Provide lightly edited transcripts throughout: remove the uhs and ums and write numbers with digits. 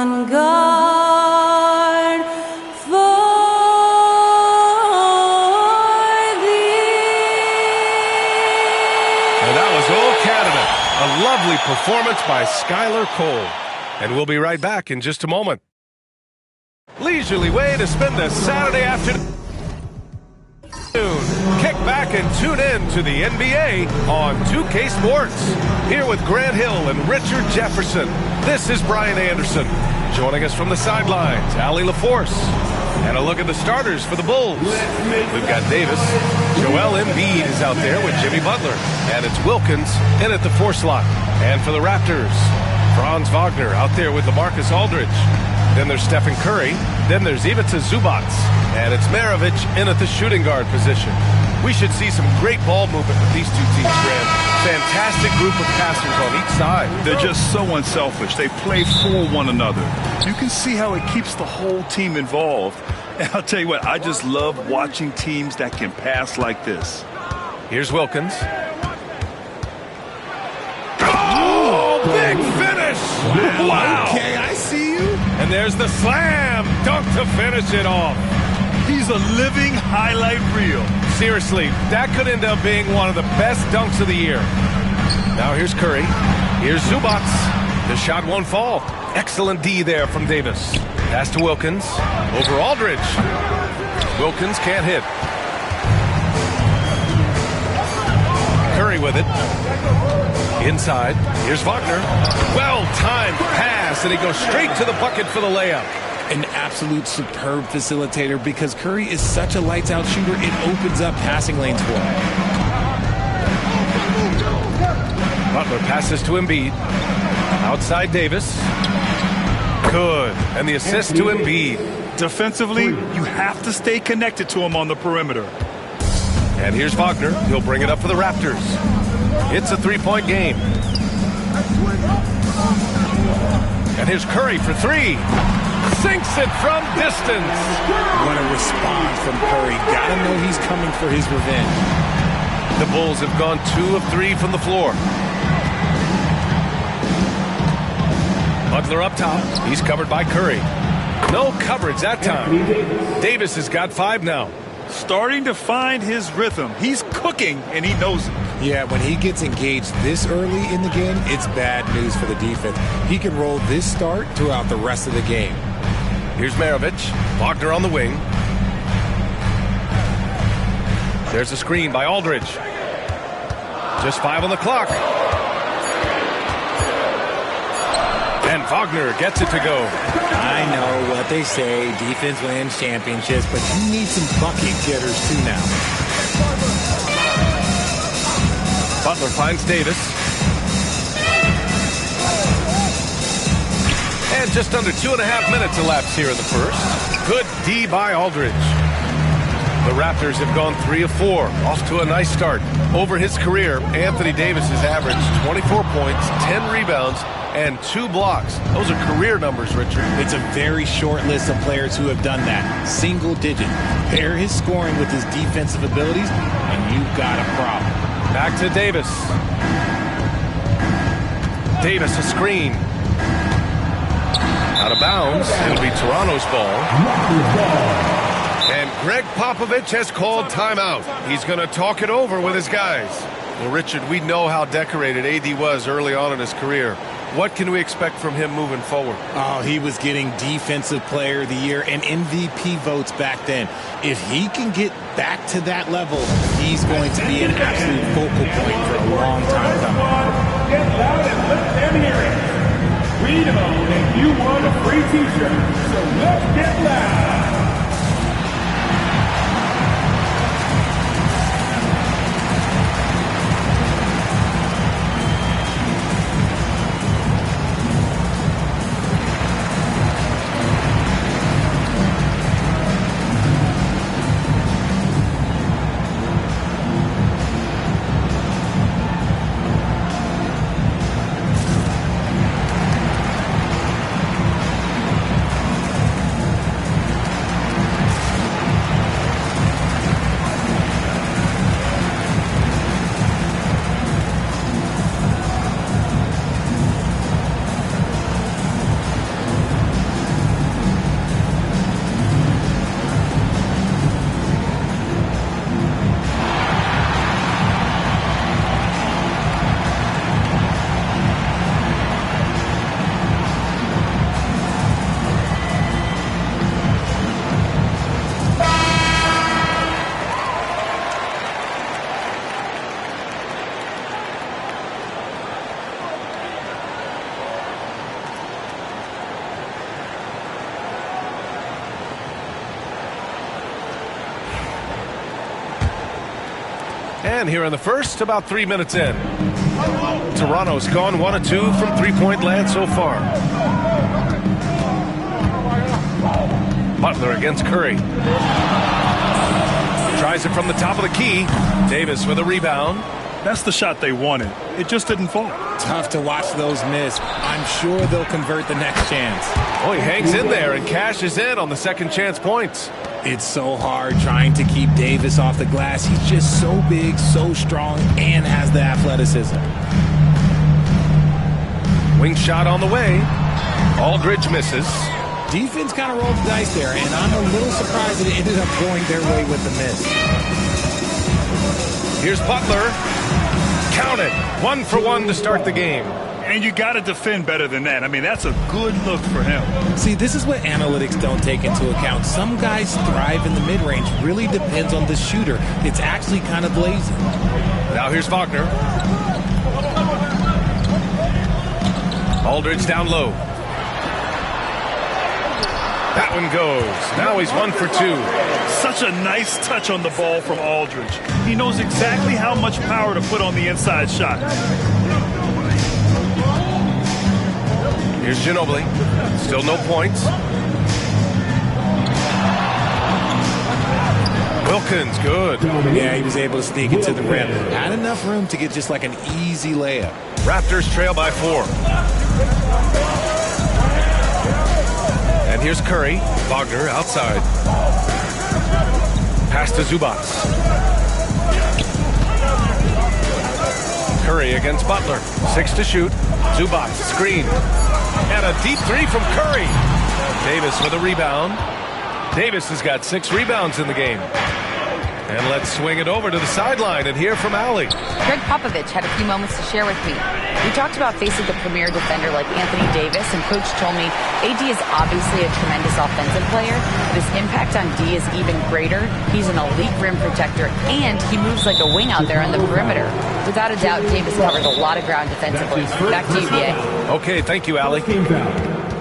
on guard for thee. And that was Old Canada. A lovely performance by Skylar Cole. And we'll be right back in just a moment. Leisurely way to spend a Saturday afternoon. Kick back and tune in to the NBA on 2K Sports. Here with Grant Hill and Richard Jefferson, this is Brian Anderson. Joining us from the sidelines, Allie LaForce. And a look at the starters for the Bulls. We've got Davis. Joel Embiid is out there with Jimmy Butler. And it's Wilkins in at the 4 slot. And for the Raptors, Franz Wagner out there with LaMarcus Aldridge. Then there's Stephen Curry. Then there's Ivica Zubac. And it's Maravich in at the shooting guard position. We should see some great ball movement with these two teams, Grant. Fantastic group of passers on each side. They're just so unselfish. They play for one another. You can see how it keeps the whole team involved. And I'll tell you what, I just love watching teams that can pass like this. Here's Wilkins. Oh, big finish! Wow! Okay, I see you. And there's the slam dunk to finish it off. He's a living highlight reel. Seriously, that could end up being one of the best dunks of the year. Now here's Curry. Here's Zubac. The shot won't fall. Excellent D there from Davis. Pass to Wilkins. Over Aldridge. Wilkins can't hit. Curry with it. Inside. Here's Wagner. Well-timed pass, and he goes straight to the bucket for the layup. An absolute superb facilitator because Curry is such a lights-out shooter, it opens up passing lanes for him. Butler passes to Embiid. Outside Davis. Good. And the assist to Embiid. Defensively, you have to stay connected to him on the perimeter. And here's Wagner. He'll bring it up for the Raptors. It's a three-point game. And here's Curry for 3. Sinks it from distance. What a response from Curry. Gotta know he's coming for his revenge. The Bulls have gone 2 of 3 from the floor. Butler up top. He's covered by Curry. No coverage that time. Davis has got 5 now. Starting to find his rhythm. He's cooking, and he knows it. Yeah, when he gets engaged this early in the game, it's bad news for the defense. He can roll this start throughout the rest of the game. Here's Maravich. Wagner on the wing. There's a screen by Aldridge. Just 5 on the clock. And Wagner gets it to go. I know what they say, defense wins championships, but you need some bucket getters too now. Butler finds Davis. And just under 2.5 minutes elapsed here in the first. Good D by Aldridge. The Raptors have gone 3 of 4, off to a nice start. Over his career, Anthony Davis has averaged 24 points, 10 rebounds, and 2 blocks. Those are career numbers, Richard. It's a very short list of players who have done that. Single digit. Pair his scoring with his defensive abilities, and you've got a problem. Back to Davis. Davis a screen. Out of bounds. It'll be Toronto's ball. And Greg Popovich has called timeout. He's going to talk it over with his guys. Well, Richard, we know how decorated AD was early on in his career. What can we expect from him moving forward? Oh, he was getting Defensive Player of the Year and MVP votes back then. If he can get back to that level, he's going to be an absolute focal point for a long time coming. Get loud and let them hear it. We know that you want a free t-shirt, so let's get loud. man here in the first, about 3 minutes in. Toronto's gone 1 of 2 from three-point land so far. Butler against Curry. Tries it from the top of the key. Davis with a rebound. That's the shot they wanted. It just didn't fall. Tough to watch those miss. I'm sure they'll convert the next chance. Oh, he hangs in there and cashes in on the second chance points. It's so hard trying to keep Davis off the glass. He's just so big, so strong, and has the athleticism. Wing shot on the way. Aldridge misses. Defense kind of rolled the dice there, and I'm a little surprised that it ended up going their way with the miss. Here's Butler. Count it. 1 for 1 to start the game. And you got to defend better than that. I mean, that's a good look for him. See, this is what analytics don't take into account. Some guys thrive in the mid-range. Really depends on the shooter. It's actually kind of lazy. Now here's Wagner. Aldridge down low. That one goes. Now he's 1 for 2. Such a nice touch on the ball from Aldridge. He knows exactly how much power to put on the inside shot. Here's Ginobili. Still no points. Wilkins, good. Yeah, he was able to sneak it to the rim. Had enough room to get just like an easy layup. Raptors trail by 4. And here's Curry. Wagner outside. Pass to Zubac. Curry against Butler. 6 to shoot. Zubac, screen. And a deep 3 from Curry. Davis with a rebound. Davis has got 6 rebounds in the game. And let's swing it over to the sideline and hear from Allie. Greg Popovich had a few moments to share with me. We talked about facing a premier defender like Anthony Davis, and Coach told me AD is obviously a tremendous offensive player, but his impact on D is even greater. He's an elite rim protector, and he moves like a wing out there on the perimeter. Without a doubt, Davis covers a lot of ground defensively. Back to you, BA. Okay, thank you, Allie.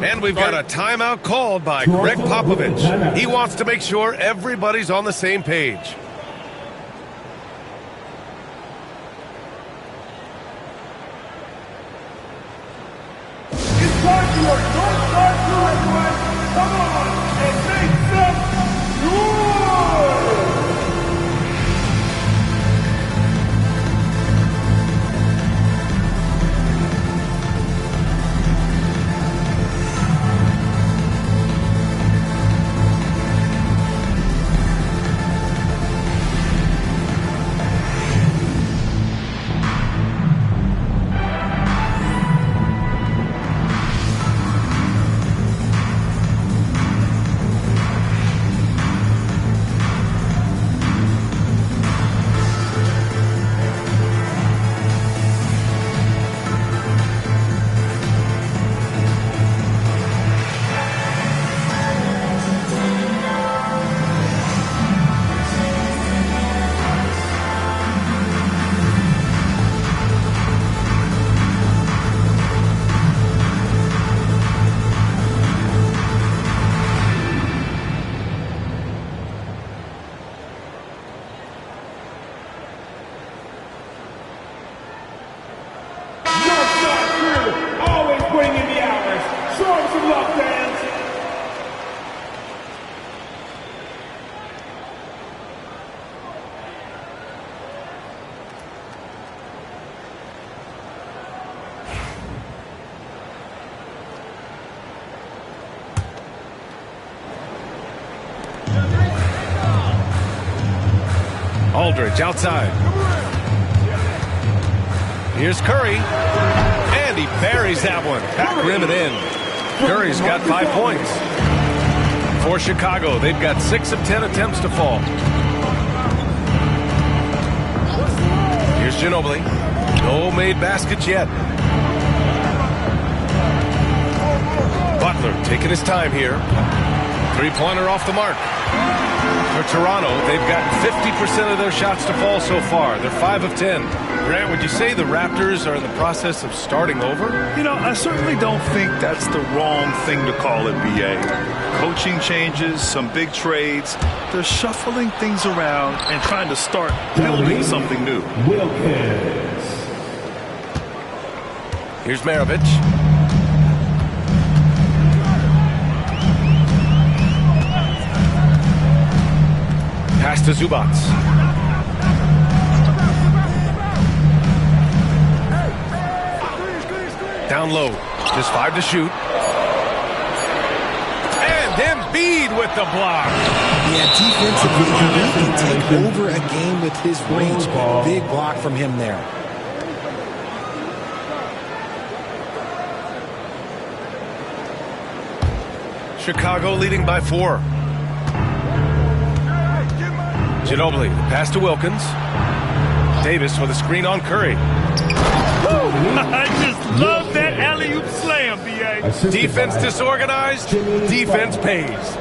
And we've got a timeout called by Greg Popovich. He wants to make sure everybody's on the same page. It's time for your North Star Crew, everyone. Come on and make some noise! Aldridge outside. Here's Curry. And he buries that one. Back rim and in. Curry's got 5 points. For Chicago, they've got 6 of 10 attempts to fall. Here's Ginobili. No made baskets yet. Butler taking his time here. 3-pointer off the mark. For Toronto, they've got 50% of their shots to fall so far. They're 5 of 10. Grant, would you say the Raptors are in the process of starting over? You know, I certainly don't think that's the wrong thing to call it, B.A. Coaching changes, some big trades. They're shuffling things around and trying to start building something new. Here's Maravich. Pass to Zubats. Down low, just 5 to shoot. And Embiid with the block. Yeah, defensively, he can take over a game with his reach. Big block from him there. Chicago leading by 4. Ginobili, pass to Wilkins. Davis with a screen on Curry. I just love that alley-oop slam, B.A. Defense disorganized, defense pays.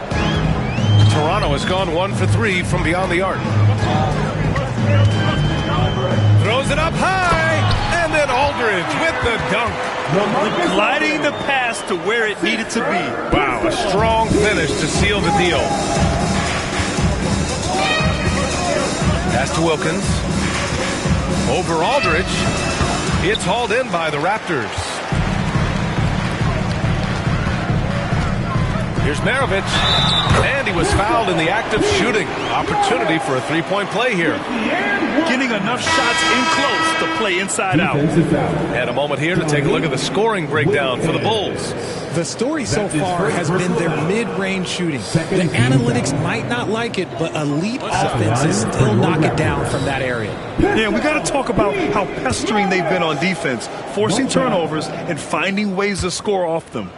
Toronto has gone 1 for 3 from beyond the arc. Throws it up high, and then Aldridge with the dunk. Gliding the pass to where it needed to be. Wow, a strong finish to seal the deal. Pass to Wilkins. Over Aldridge. It's hauled in by the Raptors. Here's Maravich. And he was fouled in the act of shooting. Opportunity for a three-point play here. Getting enough shots in close to play inside out. And a moment here to take a look at the scoring breakdown for the Bulls. The story so far has been their mid-range shooting. The analytics might not like it, but elite offenses still knock it down from that area. Yeah, we got to talk about how pestering they've been on defense, forcing turnovers and finding ways to score off them.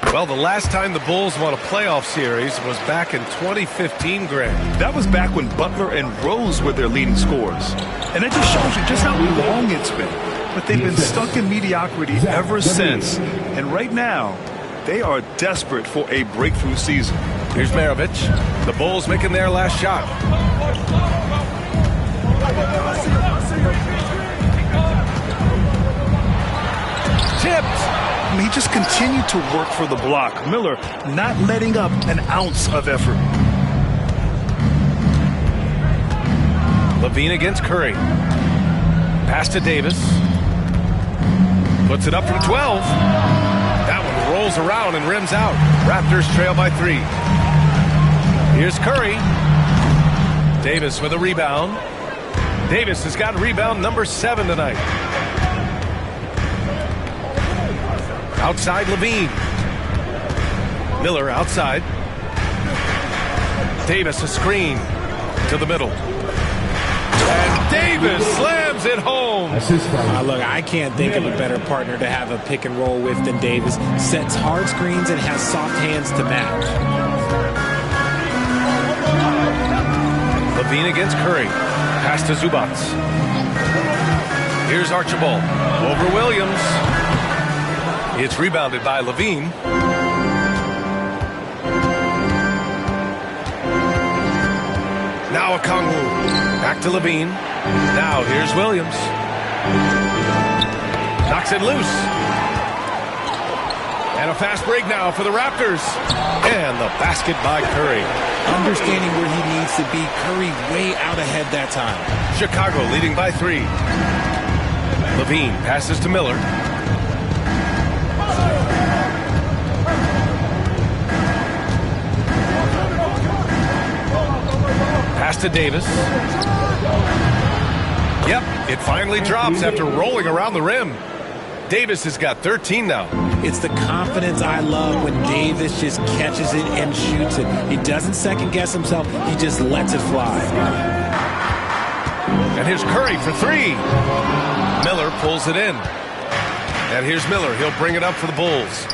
Well, the last time the Bulls won a playoff series was back in 2015, Grant. That was back when Butler and Rose were their leading scorers. And it just shows you just how long it's been. But they've been stuck in mediocrity ever since. And right now, they are desperate for a breakthrough season. Here's Maravich. The Bulls making their last shot. Tipped. He just continued to work for the block. Miller not letting up an ounce of effort. Levine against Curry. Pass to Davis. Puts it up from 12. That one rolls around and rims out. Raptors trail by 3. Here's Curry. Davis with a rebound. Davis has got rebound number 7 tonight. Outside Levine. Miller outside. Davis a screen to the middle. And Davis slams it home. Look, I can't think of a better partner to have a pick and roll with than Davis. Sets hard screens and has soft hands to match. Levine against Curry. Pass to Zubats. Here's Archibald. Over Williams. It's rebounded by Levine. Now Okongwu. Back to Levine. Now here's Williams. Knocks it loose. And a fast break now for the Raptors. And the basket by Curry. Understanding where he needs to be. Curry way out ahead that time. Chicago leading by 3. Levine passes to Miller. Pass to Davis. Yep, it finally drops after rolling around the rim. Davis has got 13 now. It's the confidence I love when Davis just catches it and shoots it. He doesn't second guess himself. He just lets it fly. And here's Curry for 3. Miller pulls it in. And here's Miller. He'll bring it up for the Bulls.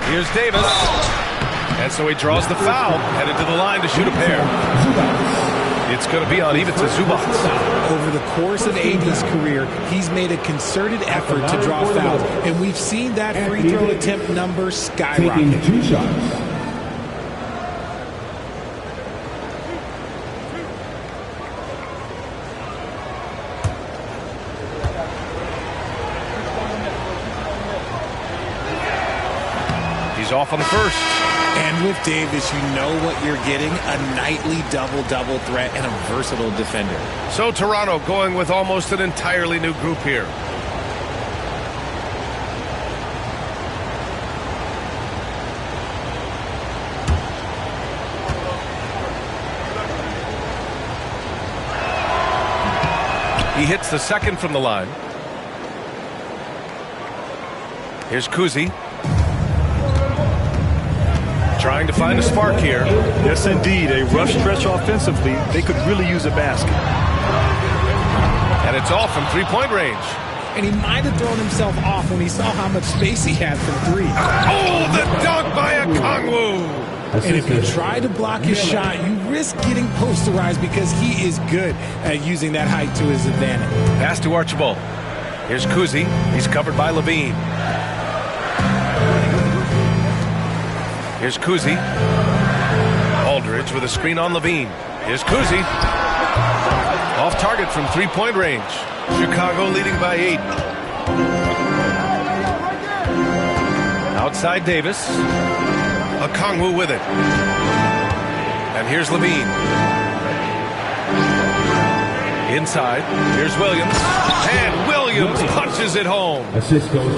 Here's Davis. And so he draws the foul, headed to the line to shoot a pair. It's going to be on even to Zubats. Over the course of AD's career, he's made a concerted effort to draw fouls, and we've seen that free throw attempt number skyrocket. He's off on the first. And with Davis, you know what you're getting, a nightly double-double threat and a versatile defender. So Toronto going with almost an entirely new group here. He hits the second from the line. Here's Kuzi. Trying to find a spark here. Yes, indeed. A rough stretch offensively. They could really use a basket. And it's off from three-point range. And he might have thrown himself off when he saw how much space he had from three. Oh, the dunk by Okongwu. And if you try to block his shot, you risk getting posterized because he is good at using that height to his advantage. Pass to Archibald. Here's Kuzi. He's covered by Levine. Here's Kuzi. Aldridge with a screen on Levine. Here's Kuzi. Off target from three-point range. Chicago leading by 8. Outside Davis. Okongwu with it. And here's Levine. Inside. Here's Williams. And Williams punches it home.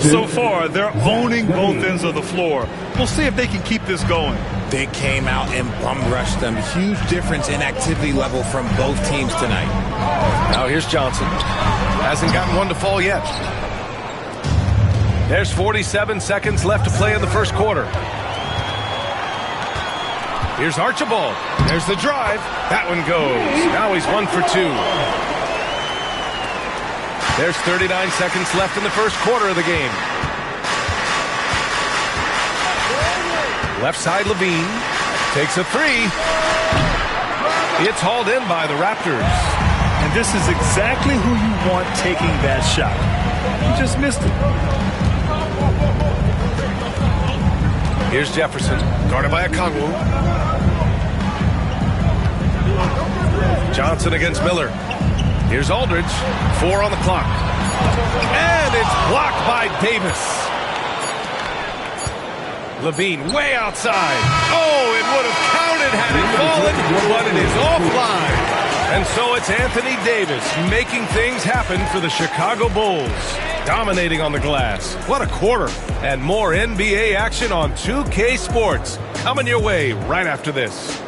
So far, they're owning both ends of the floor. We'll see if they can keep this going. They came out and bum-rushed them. Huge difference in activity level from both teams tonight. Now here's Johnson. Hasn't gotten one to fall yet. There's 47 seconds left to play in the first quarter. Here's Archibald. There's the drive. That one goes. Now he's 1 for 2. There's 39 seconds left in the first quarter of the game. Left side Levine takes a three. It's hauled in by the Raptors. And this is exactly who you want taking that shot. You just missed it. Here's Jefferson, guarded by Okongwu. Johnson against Miller. Here's Aldridge, 4 on the clock. And it's blocked by Davis. Levine way outside. Oh, it would have counted had it fallen, but it is offline. And so it's Anthony Davis making things happen for the Chicago Bulls. Dominating on the glass. What a quarter. And more NBA action on 2K Sports. Coming your way right after this.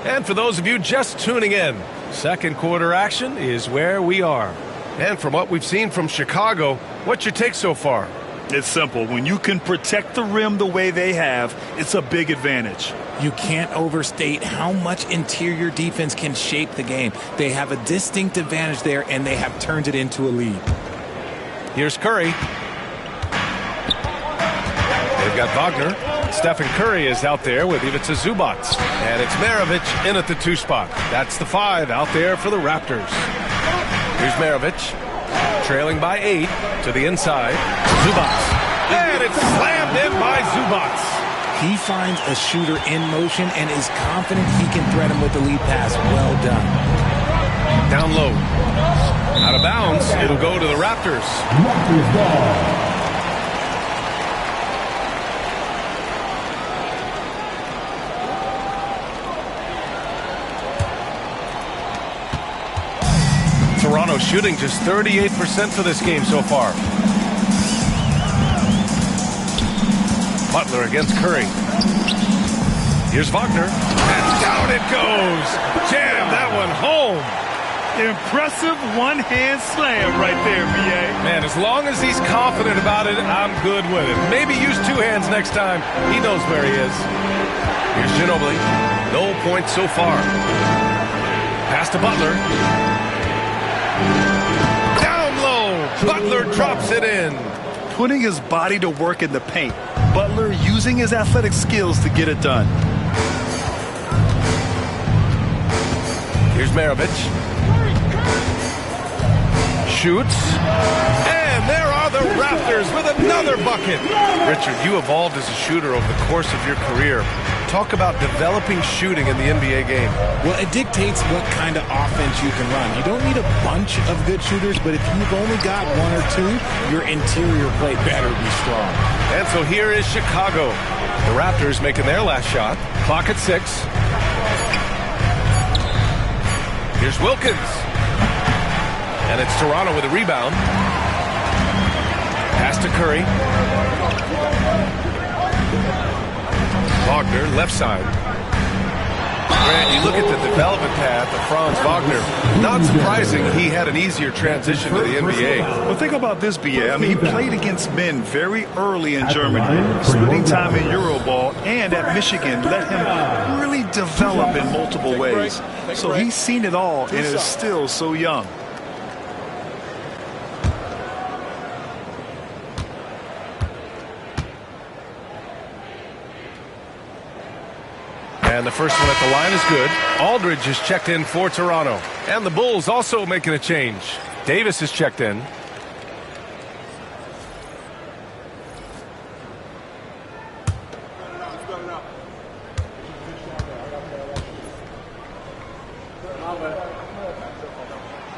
And for those of you just tuning in, second quarter action is where we are. And from what we've seen from Chicago, what's your take so far? It's simple. When you can protect the rim the way they have, it's a big advantage. You can't overstate how much interior defense can shape the game. They have a distinct advantage there, and they have turned it into a lead. Here's Curry. They've got Wagner. Stephen Curry is out there with Ivica Zubac. And it's Maravich in at the 2 spot. That's the 5 out there for the Raptors. Here's Maravich, trailing by 8 to the inside. Zubac. And it's slammed in by Zubac. He finds a shooter in motion and is confident he can thread him with the lead pass. Well done. Down low. Out of bounds. It'll go to the Raptors. Raptors ball. Toronto shooting just 38% for this game so far. Butler against Curry. Here's Wagner. And down it goes. Jam that one home. Impressive one-hand slam right there, B.A. Man, as long as he's confident about it, I'm good with it. Maybe use 2 hands next time. He knows where he is. Here's Ginobili. No points so far. Pass to Butler. Down low. Butler drops it in. Putting his body to work in the paint. Butler using his athletic skills to get it done. Here's Maravich. Shoots. And there are the Raptors with another bucket. Richard, you evolved as a shooter over the course of your career. Talk about developing shooting in the NBA game. Well, it dictates what kind of offense you can run. You don't need a bunch of good shooters, but if you've only got one or two, your interior play better be strong. And so here is Chicago. The Raptors making their last shot. Clock at 6. Here's Wilkins. And it's Toronto with a rebound. Pass to Curry. Wagner, left side. Grant, you look at the development path of Franz Wagner. Not surprising he had an easier transition to the NBA. Well, think about this, BA. I mean, he played against men very early in Germany, splitting time in Euroball, and at Michigan let him really develop in multiple ways. So he's seen it all and is still so young. And the first one at the line is good. Aldridge is checked in for Toronto. And the Bulls also making a change. Davis is checked in.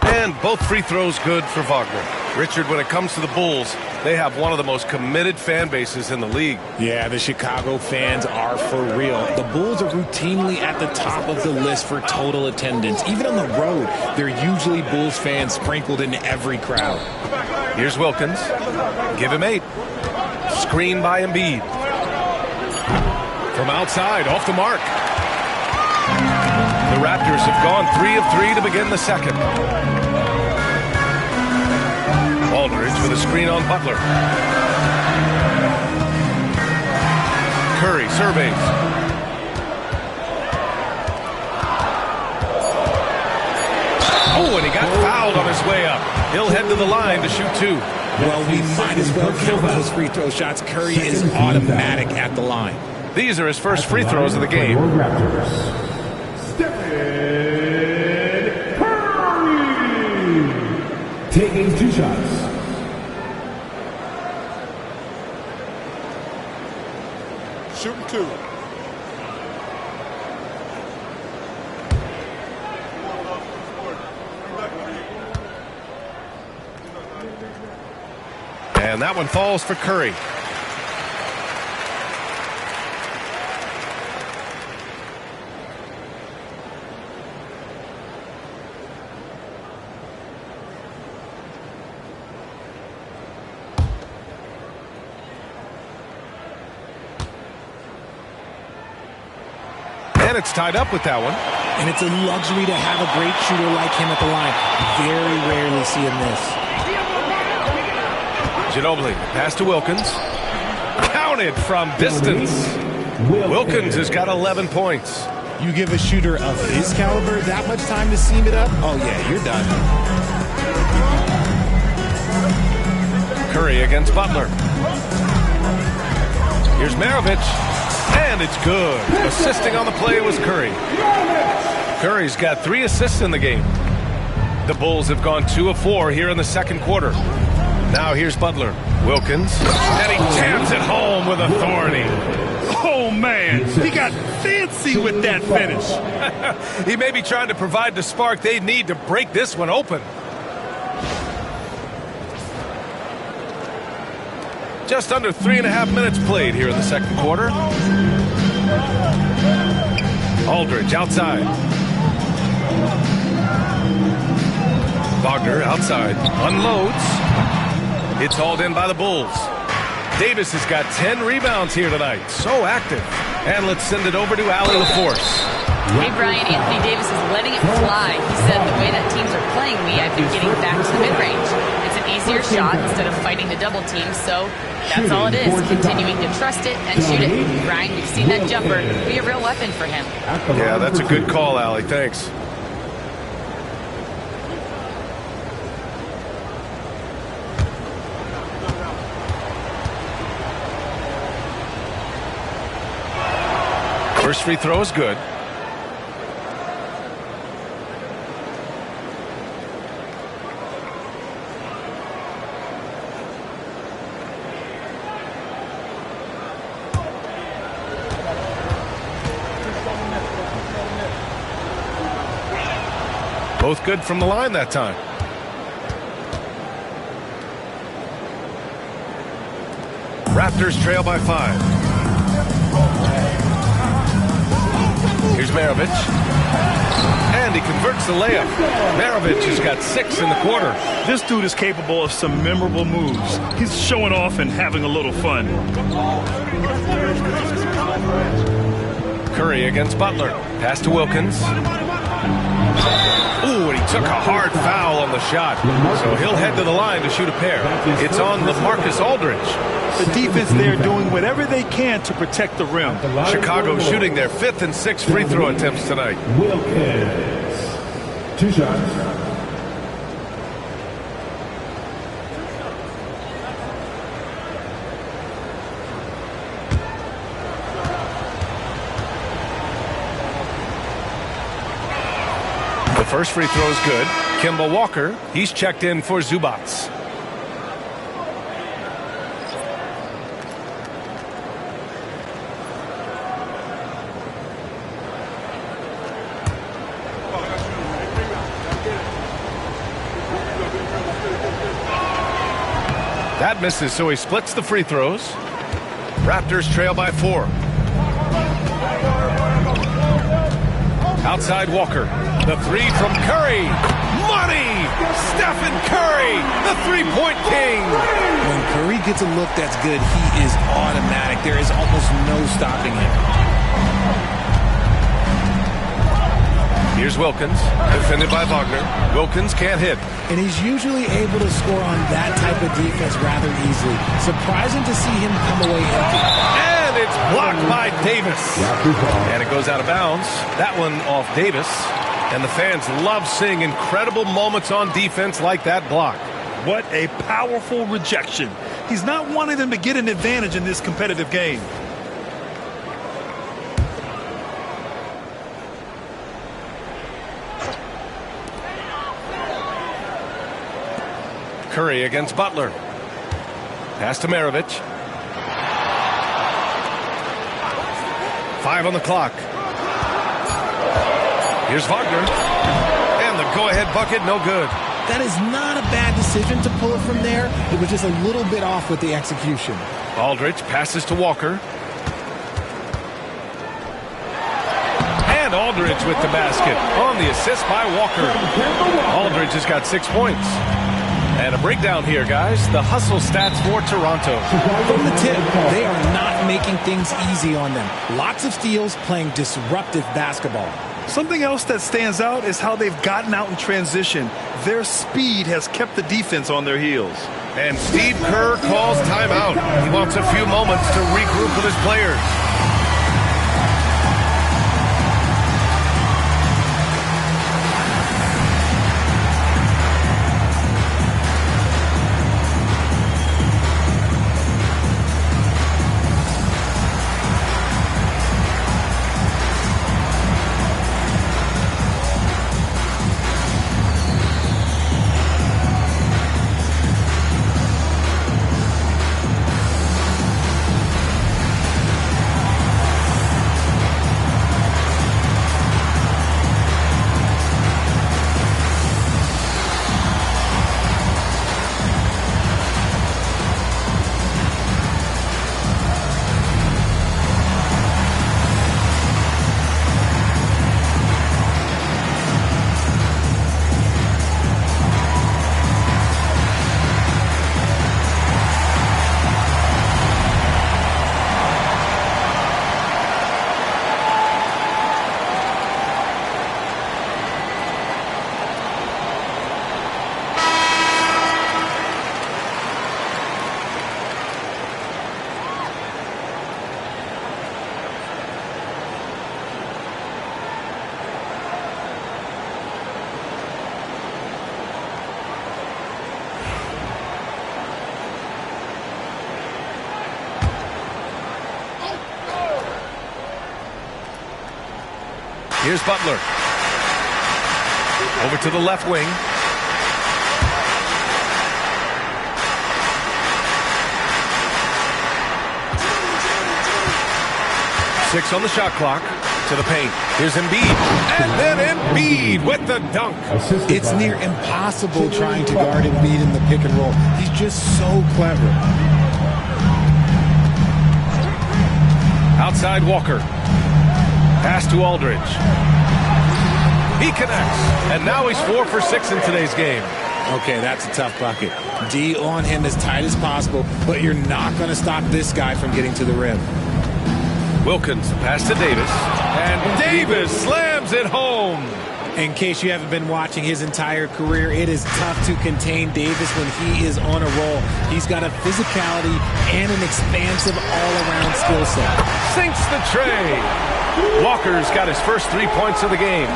And both free throws good for Wagner. Richard, when it comes to the Bulls, they have one of the most committed fan bases in the league. Yeah, the Chicago fans are for real. The Bulls are routinely at the top of the list for total attendance. Even on the road, they're usually Bulls fans sprinkled into every crowd. Here's Wilkins. Give him 8. Screen by Embiid. From outside, off the mark. The Raptors have gone 3 of 3 to begin the second. Aldridge with a screen on Butler. Curry surveys. Oh, and he got fouled on his way up. He'll head to the line to shoot 2. Well, we might as well count those free throw shots. Curry is automatic at the line. These are his first free throws of the game. Stephen Curry taking 2 shots. Shooting 2. And that one falls for Curry. And it's tied up with that one. And it's a luxury to have a great shooter like him at the line. Very rarely see him miss. Ginobili, pass to Wilkins. Counted from distance. Wilkins has got 11 points. You give a shooter of his caliber that much time to seam it up? Oh, yeah, you're done. Curry against Butler. Here's Maravich. And it's good. Assisting on the play was Curry. Curry's got 3 assists in the game. The Bulls have gone 2 of 4 here in the second quarter. Now here's Butler. Wilkins. And he jams it home with authority. Oh, man. He got fancy with that finish. He may be trying to provide the spark they need to break this one open. Just under 3.5 minutes played here in the second quarter. Aldridge outside. Wagner outside. Unloads. It's hauled in by the Bulls. Davis has got 10 rebounds here tonight. So active. And let's send it over to Allie LaForce. Hey, Brian, Anthony Davis is letting it fly. He said the way that teams are playing me, I've been getting back to the mid-range. It's an easier shot instead of fighting the double team, so that's all it is, continuing to trust it and shoot it. Brian, we've seen that jumper be a real weapon for him. Yeah, that's a good call, Allie. Thanks. First free throw is good. Both good from the line that time. Raptors trail by 5. Here's Maravich. And he converts the layup. Maravich has got 6 in the quarter. This dude is capable of some memorable moves. He's showing off and having a little fun. Curry against Butler. Pass to Wilkins. Ooh, and he took a hard foul on the shot. So he'll head to the line to shoot a pair. It's on LaMarcus Aldridge. The defense there doing whatever they can to protect the rim. Chicago shooting their 5th and 6th free throw attempts tonight. Wilkins. 2 shots. The first free throw is good. Kemba Walker, he's checked in for Zubats. That misses, so he splits the free throws. Raptors trail by 4. Outside Walker. The 3 from Curry. Money! Stephen Curry, the three-point king. When Curry gets a look that's good, he is automatic. There is almost no stopping him. Here's Wilkins, defended by Wagner. Wilkins can't hit. And he's usually able to score on that type of defense rather easily. Surprising to see him come away empty. And it's blocked by Davis. And it goes out of bounds. That one off Davis. And the fans love seeing incredible moments on defense like that block. What a powerful rejection. He's not wanting them to get an advantage in this competitive game. Curry against Butler. Pass to Maravich. 5 on the clock. Here's Wagner. And the go-ahead bucket, no good. That is not a bad decision to pull it from there. It was just a little bit off with the execution. Aldridge passes to Walker. And Aldridge with the basket on the assist by Walker. Aldridge has got 6 points. And a breakdown here, guys. The hustle stats for Toronto. From the tip, they are not making things easy on them. Lots of steals, playing disruptive basketball. Something else that stands out is how they've gotten out in transition. Their speed has kept the defense on their heels. And Steve Kerr calls timeout. He wants a few moments to regroup with his players. Here's Butler. Over to the left wing. Six on the shot clock. To the paint. Here's Embiid. And then Embiid Embiid with the dunk. It's near impossible trying to guard Embiid in the pick and roll. He's just so clever. Outside Walker. Pass to Aldridge. He connects. And now he's 4 for 6 in today's game. Okay, that's a tough bucket. D on him as tight as possible, but you're not going to stop this guy from getting to the rim. Wilkins, pass to Davis. And Davis slams it home. In case you haven't been watching his entire career, it is tough to contain Davis when he is on a roll. He's got a physicality and an expansive all-around skill set. Sinks the tray. Walker's got his first 3 points of the game.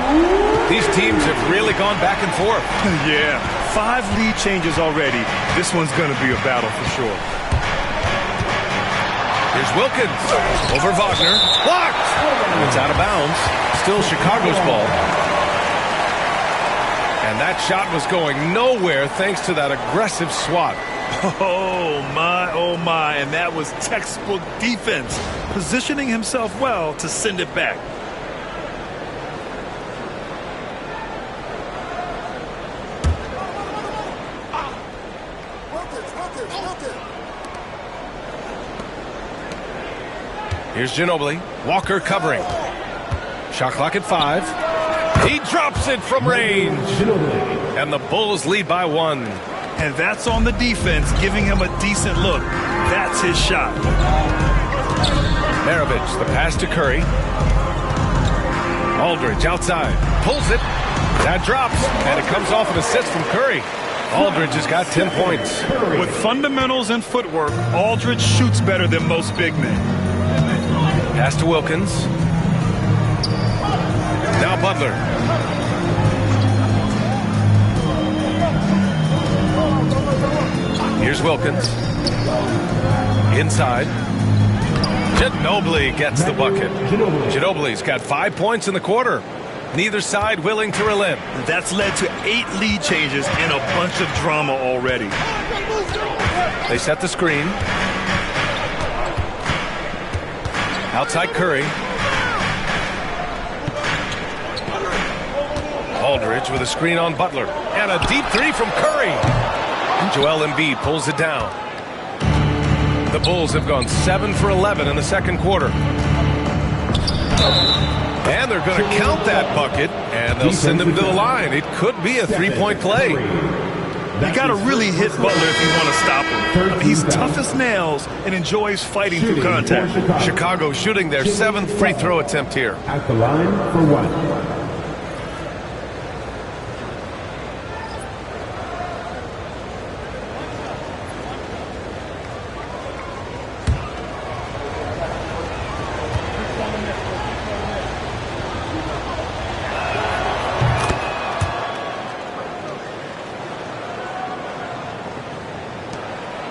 These teams have really gone back and forth. Yeah, 5 lead changes already. This one's going to be a battle for sure. Here's Wilkins. Over Wagner. Blocked. It's out of bounds. Still Chicago's ball. And that shot was going nowhere thanks to that aggressive swat. Oh, my. And that was textbook defense. Positioning himself well to send it back. Here's Ginobili. Walker covering. Shot clock at 5. He drops it from range. And the Bulls lead by 1. And that's on the defense, giving him a decent look. That's his shot. Maravich, the pass to Curry. Aldridge outside. Pulls it. That drops. And it comes off an assist from Curry. Aldridge has got 10 points. With fundamentals and footwork, Aldridge shoots better than most big men. Pass to Wilkins. Now Butler. Here's Wilkins. Inside. Ginobili gets the bucket. Ginobili's got 5 points in the quarter. Neither side willing to relent. That's led to 8 lead changes and a bunch of drama already. They set the screen. Outside Curry. Aldridge with a screen on Butler. And a deep 3 from Curry. Joel Embiid pulls it down. The Bulls have gone 7 for 11 in the second quarter. And they're going to count that bucket, and they'll send him to the line. It could be a 3-point play. You got to really hit Butler if you want to stop him. I mean, he's tough as nails and enjoys fighting through contact. Chicago shooting their 7th free throw attempt here. At the line for 1.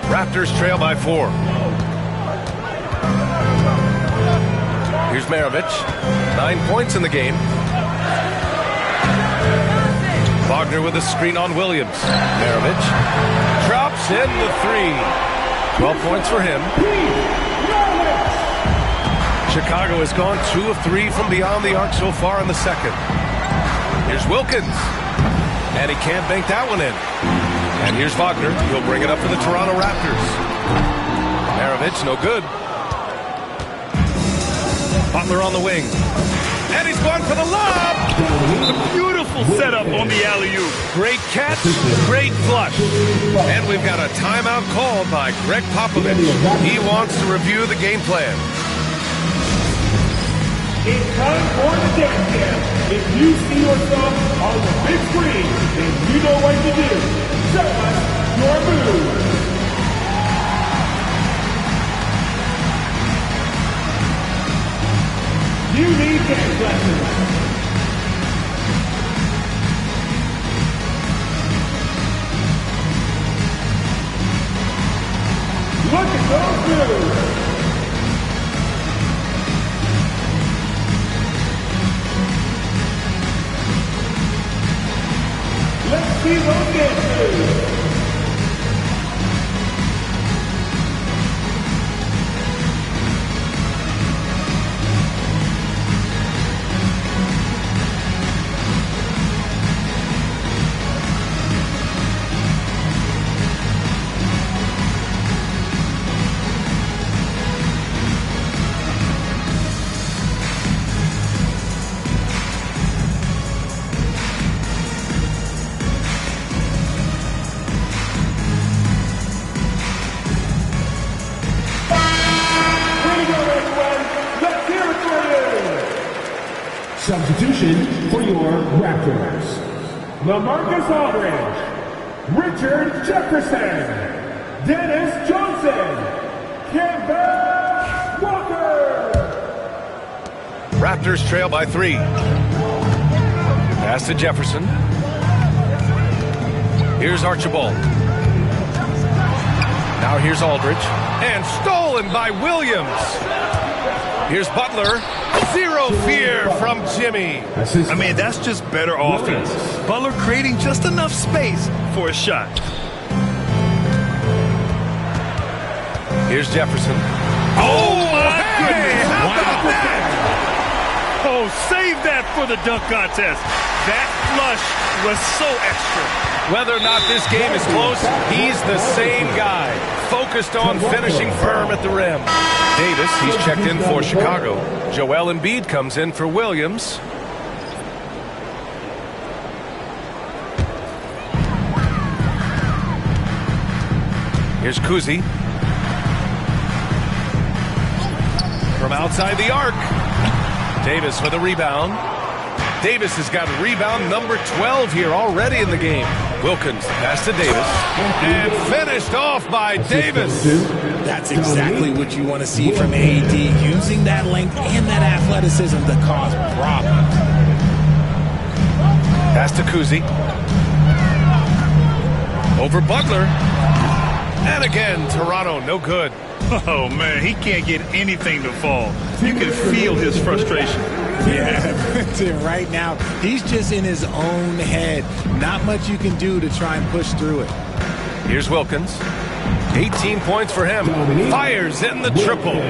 Raptors trail by 4. Here's Maravich. 9 points in the game. Wagner with a screen on Williams. Maravich drops in the 3. 12 points for him. Chicago has gone 2 of 3 from beyond the arc so far in the second. Here's Wilkins. And he can't bank that one in. And here's Wagner. He'll bring it up for the Toronto Raptors. Maravich, no good. Butler on the wing. And he's going for the lob. Beautiful setup on the alley-oop. Great catch, great flush. And we've got a timeout called by Greg Popovich. He wants to review the game plan. It's time for the dance cam. If you see yourself on the big screen, then you know what to do. Show us your move. You need dance lessons. Look at those moves. Let's see those dances. Substitution for your Raptors. LaMarcus Aldridge, Richard Jefferson, Dennis Johnson, Campbell Walker. Raptors trail by 3. Pass to Jefferson. Here's Archibald. Now here's Aldridge. And stolen by Williams. Here's Butler. Zero fear from Jimmy. I mean, that's just better offense. Butler creating just enough space for a shot. Here's Jefferson. Oh, my goodness. How about that? Oh, save that for the dunk contest. That flush was so extra. Whether or not this game is close, he's the same guy. Focused on finishing firm at the rim. Davis, he's checked in for Chicago. Joel Embiid comes in for Williams. Here's Kuzi. From outside the arc. Davis with a rebound. Davis has got rebound number 12 here already in the game. Wilkins pass to Davis. And finished off by Davis. That's exactly what you want to see from AD, using that length and that athleticism to cause problems. Pass to Kuzi. Over Butler. And again, Toronto, no good. Oh, man, he can't get anything to fall. You can feel his frustration. Yeah, right now, he's just in his own head. Not much you can do to try and push through it. Here's Wilkins. 18 points for him. Fires in the triple.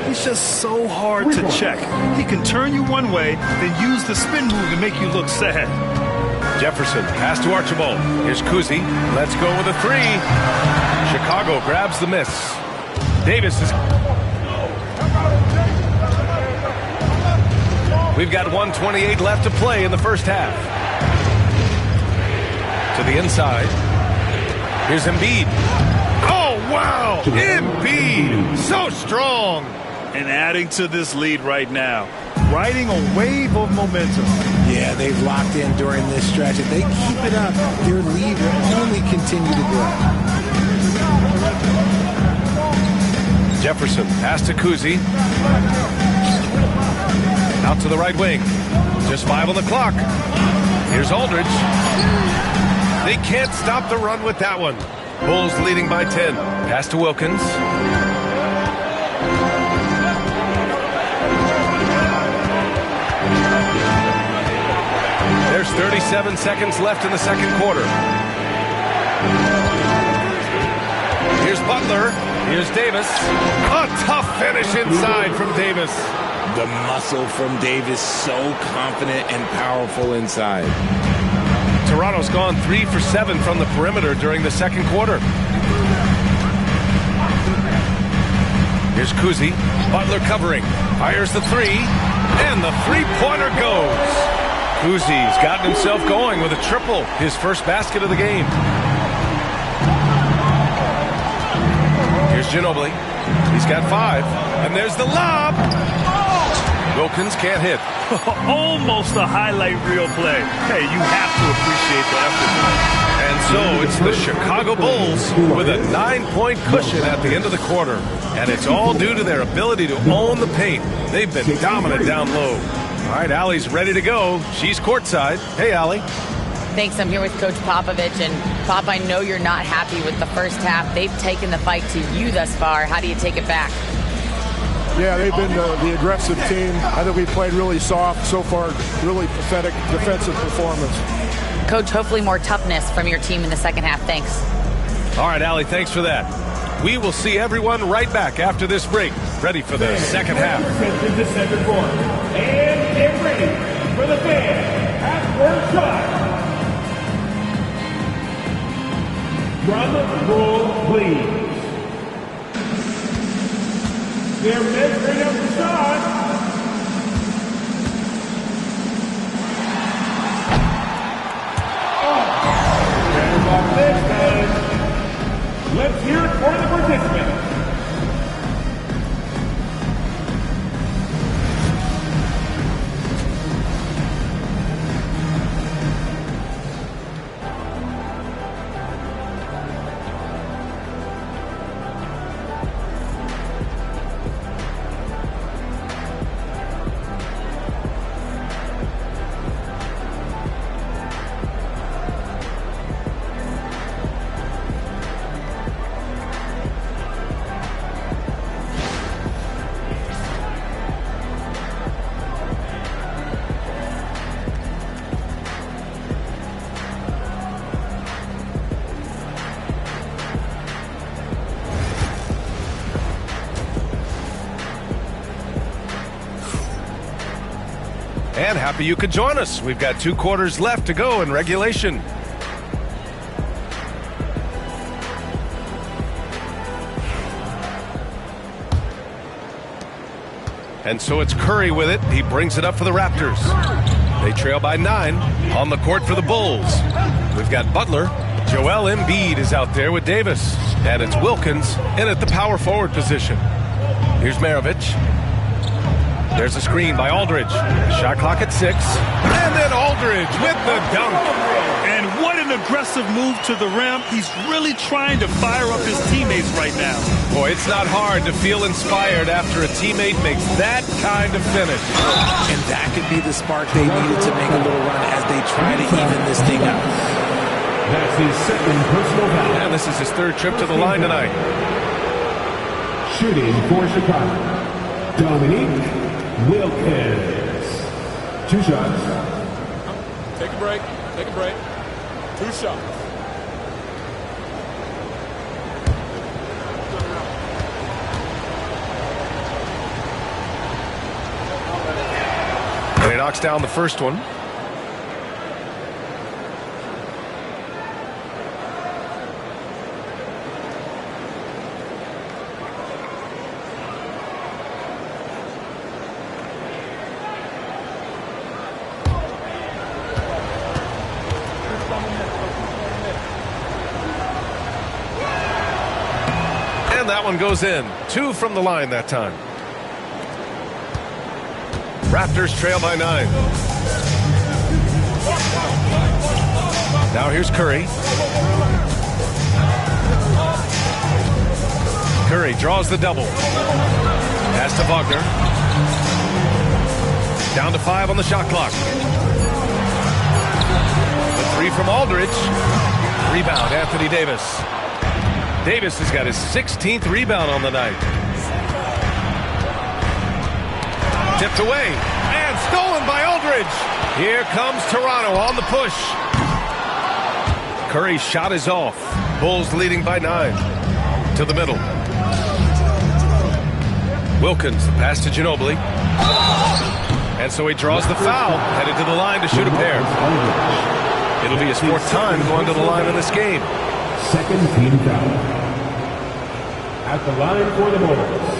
He's just so hard to check. He can turn you one way, then use the spin move to make you look sad. Jefferson, pass to Archibald. Here's Kuzi. Let's go with a 3. Chicago grabs the miss. Davis is... We've got 1:28 left to play in the first half. To the inside. Here's Embiid. Oh, wow! Embiid! So strong! And adding to this lead right now. Riding a wave of momentum. Yeah, they've locked in during this stretch. If they keep it up, their lead will only continue to grow. Jefferson, pass to Kuzi. Out to the right wing. Just 5 on the clock. Here's Aldridge. They can't stop the run with that one. Bulls leading by 10. Pass to Wilkins. There's 37 seconds left in the second quarter. Here's Butler. Here's Davis. A tough finish inside from Davis. The muscle from Davis, so confident and powerful inside. Toronto's gone 3 for 7 from the perimeter during the second quarter. Here's Kuzi. Butler covering. Fires the 3. And the three-pointer goes. Kuzi's gotten himself going with a triple. His first basket of the game. Here's Ginobili. He's got 5. And there's the lob. Wilkins can't hit. Almost a highlight reel play. Hey, you have to appreciate the effort. And so it's the Chicago Bulls with a 9-point cushion at the end of the quarter. And it's all due to their ability to own the paint. They've been dominant down low. All right, Allie's ready to go. She's courtside. Hey, Allie. Thanks. I'm here with Coach Popovich. And, Pop, I know you're not happy with the first half. They've taken the fight to you thus far. How do you take it back? Yeah, they've been the aggressive team. I think we played really soft so far. Really pathetic defensive performance. Coach, hopefully more toughness from your team in the second half. Thanks. All right, Allie, thanks for that. We will see everyone right back after this break. Ready for the second half. In the second quarter. And get ready for the fan half-court shot. Drum roll, please. They're measuring up the shot. And about this time, let's hear it for the participants. And happy you could join us. We've got 2 quarters left to go in regulation. And so it's Curry with it. He brings it up for the Raptors. They trail by 9 on the court for the Bulls. We've got Butler. Joel Embiid is out there with Davis. And it's Wilkins in at the power forward position. Here's Maravich. There's a screen by Aldridge. Shot clock at 6. And then Aldridge with the dunk. And what an aggressive move to the rim. He's really trying to fire up his teammates right now. Boy, it's not hard to feel inspired after a teammate makes that kind of finish. And that could be the spark they needed to make a little run as they try to even this thing up. That's his second personal foul. And this is his 3rd trip to the line tonight. Shooting for Chicago, Dominique Wilkins. 2 shots. Take a break. Take a break. 2 shots. And he knocks down the first one. And that one goes in. 2 from the line that time. Raptors trail by 9. Now here's Curry. Curry draws the double. Pass to Wagner. Down to 5 on the shot clock. The 3 from Aldridge. Rebound, Anthony Davis. Davis has got his 16th rebound on the night. Tipped away and stolen by Aldridge. Here comes Toronto on the push. Curry's shot is off. Bulls leading by 9. To the middle. Wilkins, the pass to Ginobili. And so he draws the foul, headed to the line to shoot a pair. It'll be his 4th time going to the line in this game. Second team foul. At the line for the Bulls,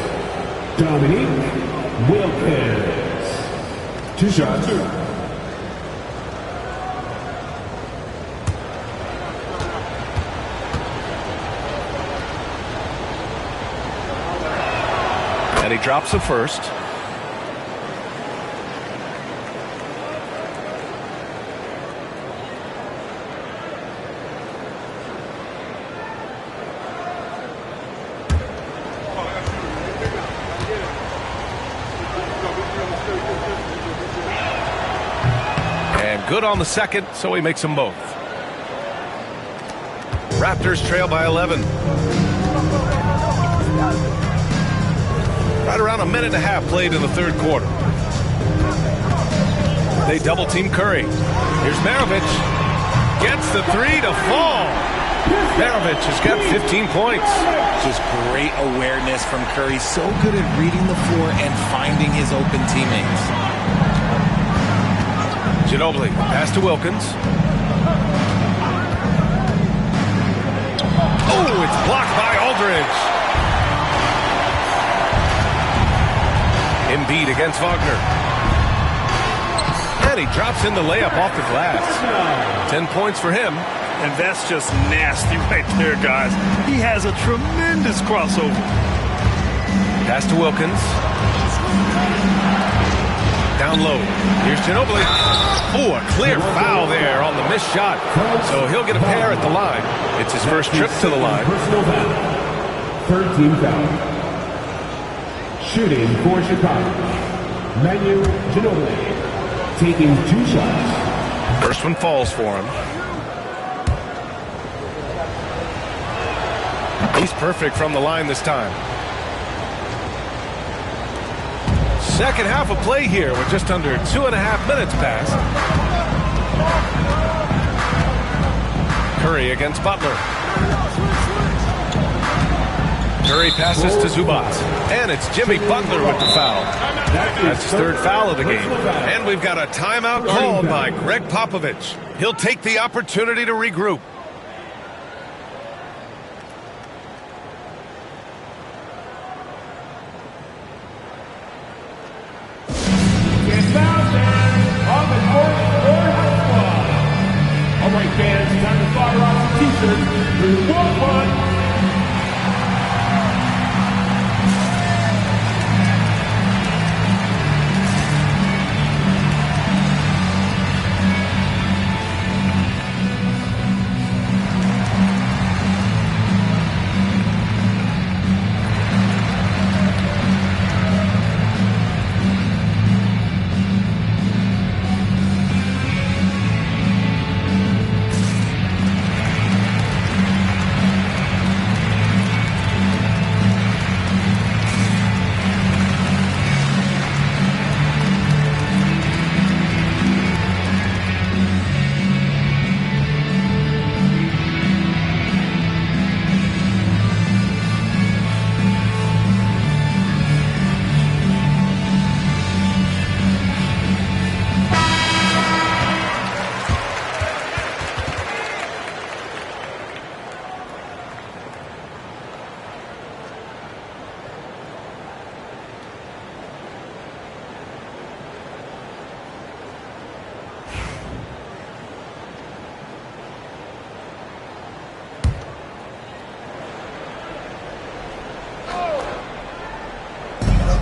Dominique Wilkins. 2 shots. And he drops the first. Good on the second, so he makes them both. Raptors trail by 11. Right around a minute and a half played in the 3rd quarter. They double team Curry. Here's Maravich. Gets the 3 to fall. Maravich has got 15 points. Just great awareness from Curry. So good at reading the floor and finding his open teammates. Ginobili, pass to Wilkins. Oh, it's blocked by Aldridge. Embiid against Wagner. And he drops in the layup off the glass. 10 points for him. And that's just nasty right there, guys. He has a tremendous crossover. Pass to Wilkins. Down low. Here's Ginobili. Oh, a clear foul there on the missed shot. So he'll get a pair at the line. It's his first trip to the line. Personal foul. 3rd team foul. Shooting for Chicago, Manu Ginobili. Taking 2 shots. First one falls for him. He's perfect from the line this time. Second half of play here with just under 2.5 minutes passed. Curry against Butler. Curry passes to Zubac. And it's Jimmy Butler with the foul. That's his third foul of the game. And we've got a timeout called by Greg Popovich. He'll take the opportunity to regroup. All right, fans, time to fire off some t-shirts. There's one punt.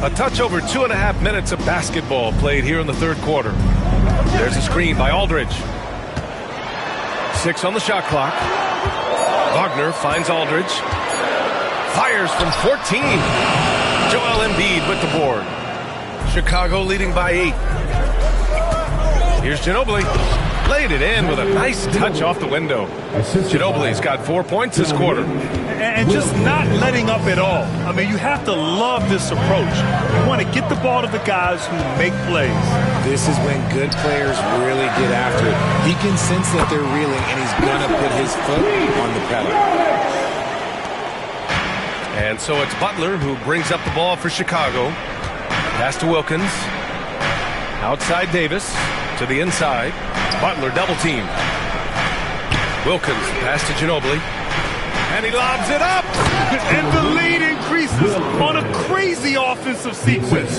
A touch over 2.5 minutes of basketball played here in the third quarter. There's a screen by Aldridge. 6 on the shot clock. Wagner finds Aldridge. Fires from 14. Joel Embiid with the board. Chicago leading by 8. Here's Ginobili. Laid it in with a nice touch off the window. Ginobili's got 4 points this quarter. And just not letting up at all. I mean, you have to love this approach. You want to get the ball to the guys who make plays. This is when good players really get after it. He can sense that they're reeling, and he's going to put his foot on the pedal. And so it's Butler who brings up the ball for Chicago. Pass to Wilkins. Outside Davis. To the inside. Butler double team. Wilkins pass to Ginobili. And he lobs it up. And the lead increases on a crazy offensive sequence.